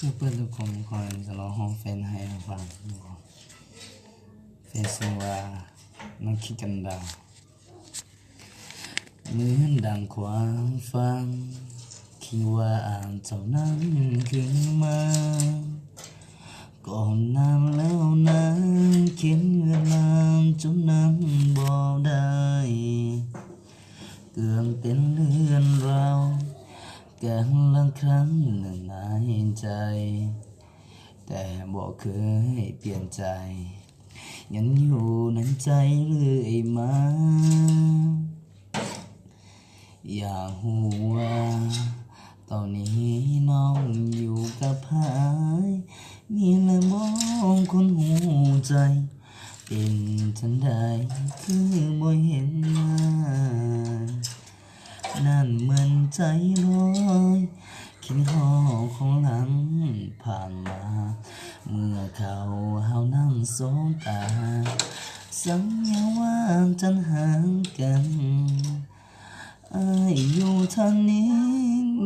เพื่อนทุกคนคอยจะร้องห้องแฟนให้ฟังแฟนซึ่งว่านักคิดกันดาวเหมือนดังความฟังคิดว่าอ่านเท่านั้นคือมาก่อนนานแล้วนะเขียนเวลาจนนั้นบอกได้เกือบเป็นเรื่องราวกันละครั้งหนึ่งในใจแต่บอกเคยเปลี่ยนใจยังอยู่ในใจเรื่อยมาอยากหูว่าตอนนี้น้องอยู่กับใครมีและมองคนหูใจเป็นฉันได้คือบ่เห็นหน้านั่นเหมือนใจลอยคิดหอของหลังผ่านมาเมื่อเขาเฮานั่งสบตาสัญญาว่าจะห่างกันอ้ายอยู่ทางนี้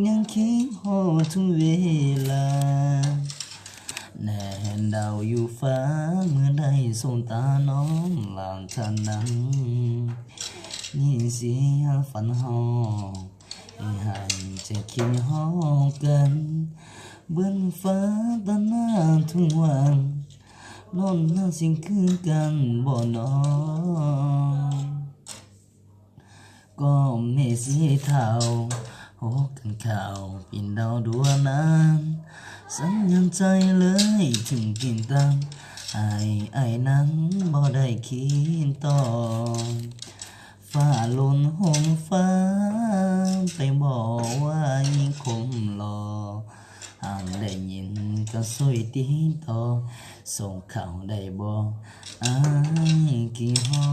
ยังคิดฮอดทุกเวลาแน่ดาวอยู่ฟ้าเมื่อได้สบตาน้องหลังทางนั้นนี่เสียงฝันฮอให้หันจะคิดฮอกันเบื้องฟ้าตาหน้าทุกวันนอนน่าสิ่งคือกันบ่นอก็ไม่เสียเท่าโหกันข่าวปินดาวดวงนั้นสัญญาใจเลยถึงกินตังไอ้นั้นบ่ได้คิดต่อฟ้าลนหงฟ้าไปบอกว่ายิ่งคมรอห่างได้ยินก็สวยตีต่อส่งข่าวได้บอกอ้ายกี่ฮอ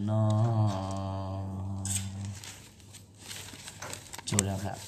นอจบแล้วครับ